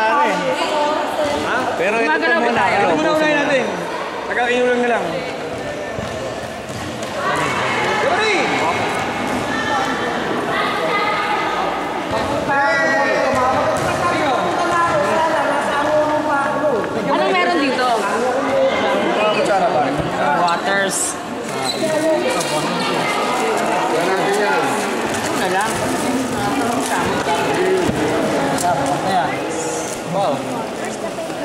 pare. Ha? Pero ito po muna. Ito muna unahin natin. Nagkakinulang na lang. Anong meron dito? Waters. Ano lang? Wow.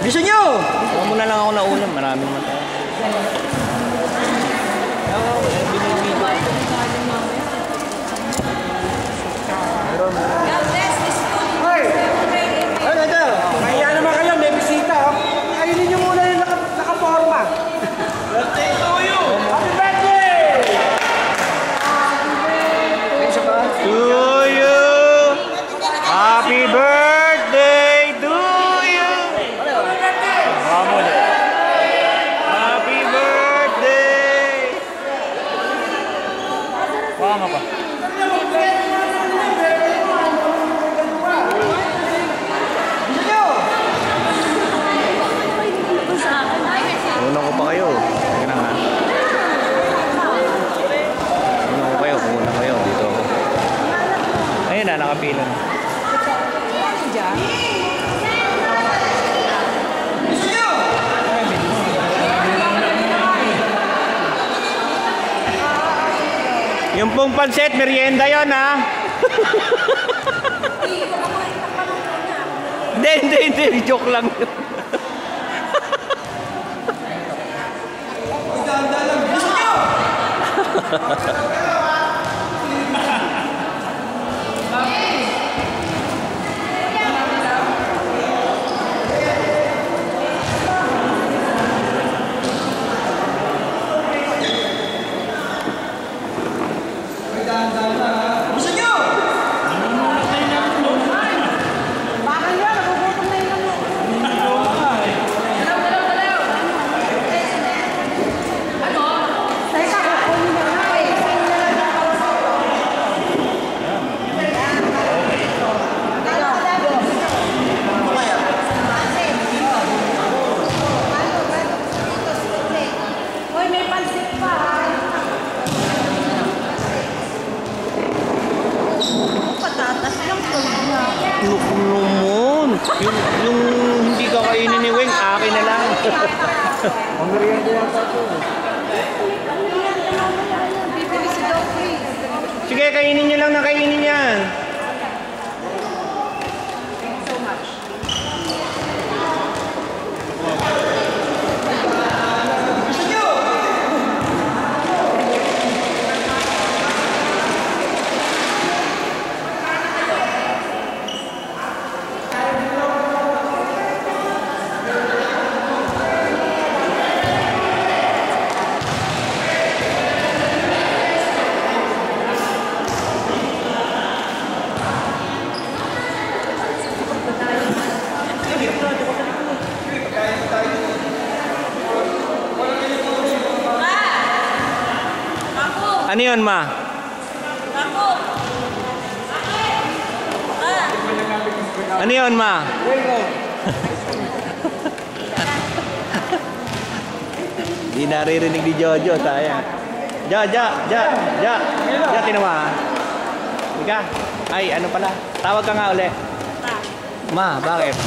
Gusto nyo? Huwag muna lang ako na ulam. Maraming naman tayo. Kaya naman kayo, may bisita. Kainin nyo muna yung nakaporma. Birthday to you! Happy birthday! To you! Happy birthday to you! Happy birthday! Pama pa. Una ko pa kayo. Sige na nga. Una ko kayo. Una kayo. Dito ako. Ayun na, nakapila na. Yung pong pansit, merienda yun, ha? Hindi. Joke lang yun. Yung hindi kakainin ni Weng, akin na lang. Ang merienda yata ito. Sige, kainin nyo lang na kainin yan. Ano yun, ma? Ano yun, ma? Di naririnig ni Jojo, sayang. Ja, tinawa. Ika, ay, ano pala? Tawag ka nga uli. Ma, bakit?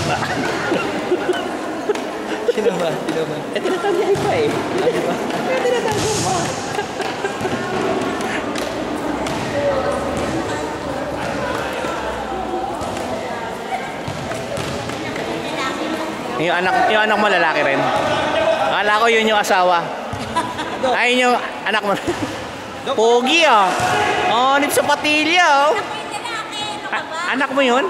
Sino ba? Eh, tinatawag niya iba eh. Diba? Eh, tinatawag mo, ma. Yung anak mo lalaki rin. Akala ko yun yung asawa. Ay, yung anak mo. Pogi ah. Oh, nip sa patilya oh. Anak mo yun?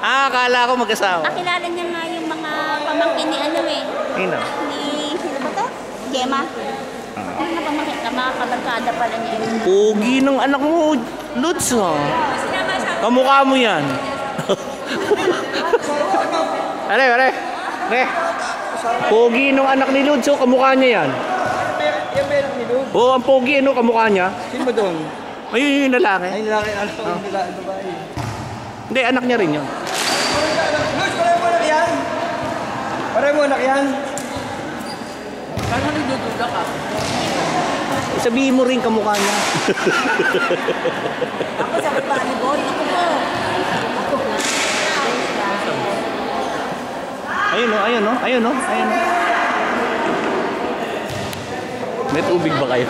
Ah, akala ko mag-asawa. Kakilala niya nga yung mga pamangkin ni ano eh. Sino? Sino ba to? Gemma. Mga pamangkin, mga kabarkada pala niya. Pogi ng anak mo, Lods ah. Kamukha mo yan. Are. Pogi nung anak ni Lods, oh, kamukha niya yan. Yung meron ni Lods? Oo, ang pogi, ano, kamukha niya. Sino ba doon? Ayun yung lalaki. Ay, lalaki, ano, babae. Hindi, anak niya rin yun. Lods, pala mo lang yan? Sabihin mo rin kamukha niya. Ako sa volleyball. Ako po. Ayun o, ayun o, ayun o, ayun o. May tubig ba kayo?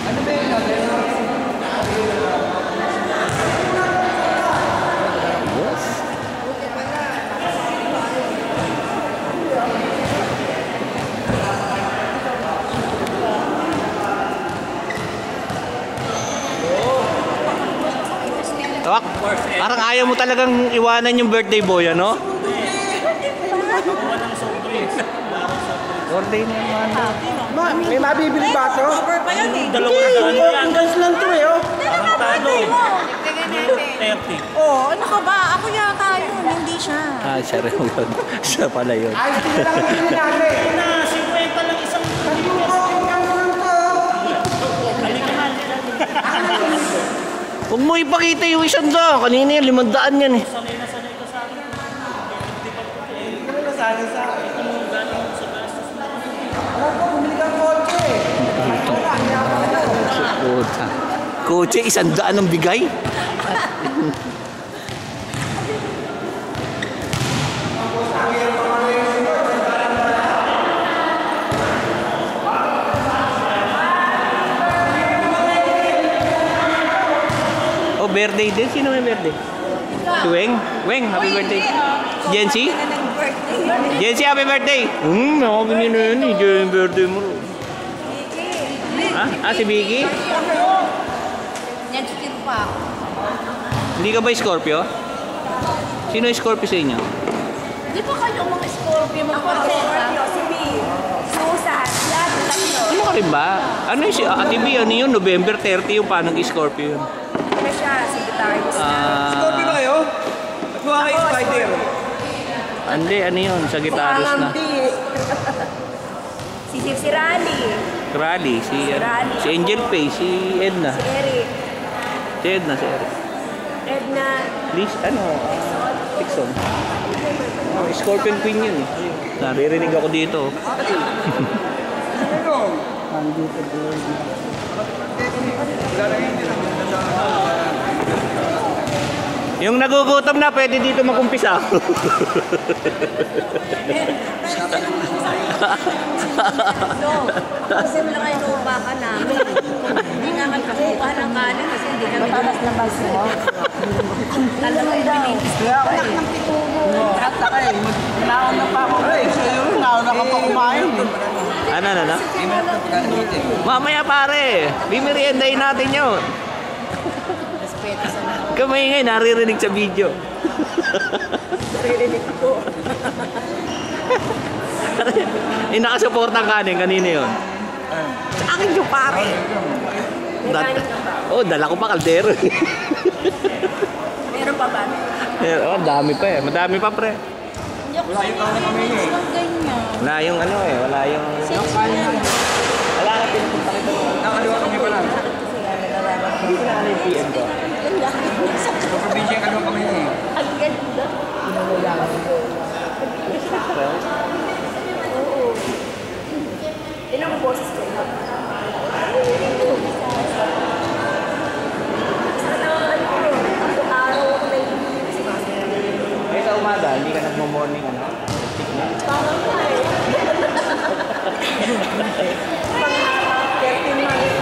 Ano ba yun natin? Tawak, parang ayaw mo talagang iwanan yung birthday boy, ano? Birthday naman. Ma, may mabibili ba ito? Cover pa yan eh. Ang gas lang ito eh, oh. Tarantado. 30. Oh, ano ka ba? Ako yata yun, hindi siya. Ah, siya rin yun. Siya pala yun. Ayos din na lang ang bili natin. Na, 50 lang isang Huwag mo ipakita yung isang daan. Kanina yung 500 yan eh. sanay na sanay ka sa akin. Ano na sana sa akin? Alam ko, bumili kang kotse eh. Wala, kaya pa na. Puta. Kotse, 100 ang bigay. Oh, birthday din. Sino may birthday? Si Weng? Weng, happy birthday. Jency? Jency, happy birthday! Happy niyo na yun eh. Yung birthday mo. Ah, si Vicky? Nag-skip pa ako. Hindi ka ba Scorpio? Sino yung Scorpio sa inyo? Di ba kayo mga Scorpio? Ako Scorpio, si B. Susan, lahat tatlo. Ano ka rin ba? Ano yung si Ate B? Ano yun? November 30 yung panang Scorpio yun. Ano siya? Secretary ko Scorpio ba kayo? At mukha kayo spider. Hindi, ano yun? Sa gitaros na. Si Rally. Rally, si Angel Pay, si Edna. Si Eric. Si Edna, si Eric. Edna. Please, ano? Dixon. Oh, Scorpion Queen yun eh. Naririnig ako dito. Yung nagugutom na, pwede dito mag-umpisa. Kasi wala kayo naupakan namin. Hindi nga magkakuha ng kanin kasi hindi kami matalas na bas mo. Talaga yung binitis. Kaya ako nakapitubo. Taka eh. Nauna pa ako. Ay, sa'yo rin. Nauna ka pa kumain. Ano? Mamaya pare, bimeriendahin natin yun. Kamay ngay, naririnig sa video. Naririnig ko. Yung nakasupport ang kanin, kanina yun. Sa akin yung pare. Dala ko pa kaldero. Meron pa ba? Dami pa eh. Madami pa pre. Wala yung kanin kami eh. Wala yung ano eh. Wala yung... Wala na pinupunta kita. Nakaliwa kami pala. Hindi ko na ano yung PM ko. Sa probinsya kaliwa kami eh. Ang ganda. Oo. Ilang boses ko yun? Araw ako na yung Eh sa umaga, hindi ka nagmo-morning ano? parang ka eh. Mga 13 months.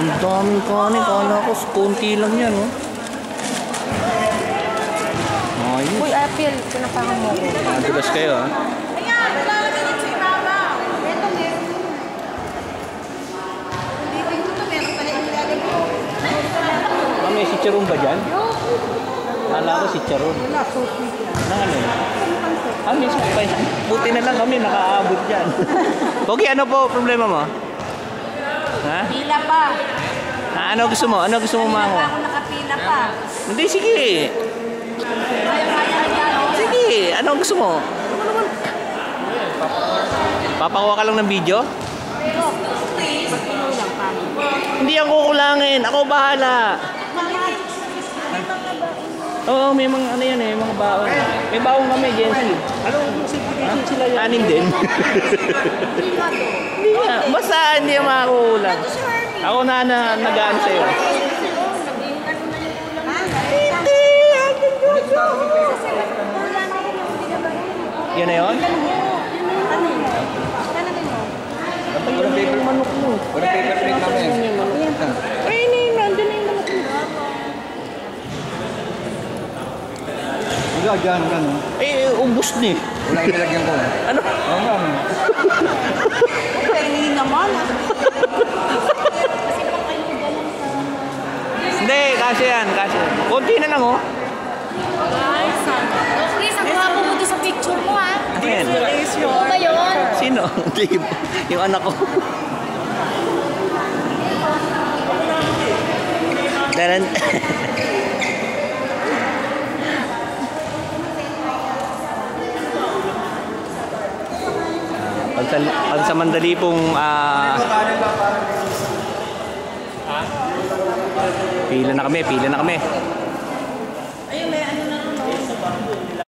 Ang daming kanin. Kala ko, konti lang yan oh. Oh, yun. Uy, Apple, pinapangan mo ko. Madulas kayo, ha? Ayan, lalagyan yun sa ibabaw. Ito, meron. Hindi ko ito, meron pala ilalagay ko. May si Charon ba dyan? Kala ko si Charon. Wala, so sweet lang. Na ano? Mismo pa yan. Buti na lang kami nakaabot dyan. Pogi, ano po problema mo? Ha? Pila pa. Ano gusto mo? Ano gusto mo Kanina mango? pa ako nakapila pa. Hindi, sige. Sige, ano gusto mo? Ano naman? Papakuha ka lang ng video? Hindi ang kukulangin. Ako bahala. Oo, may mga ano yan eh, mga baon. May baon kami, Jensi. Ano kung simplification sila yan? Anin din. Hindi nga. Basta hindi yung makakulang. Ako na nagaan sa'yo. Yan na yun? Walang paper manok mo. Walang paper plate namin. Ay, nandun na yung manok mo. Wala, dyan, dyan. Eh, ubus ni. Wala inilagyan ko. Ano? Oo nga. Kainin naman. Hindi, kasi yan, kasi. Konti na lang, oh. Chris, ang gwapo mo doon sa picture mo, ha? Ano yan? Ano ba yun? Sino? Yung anak ko. Ganun. Pag sa Mandali pong pila na kami.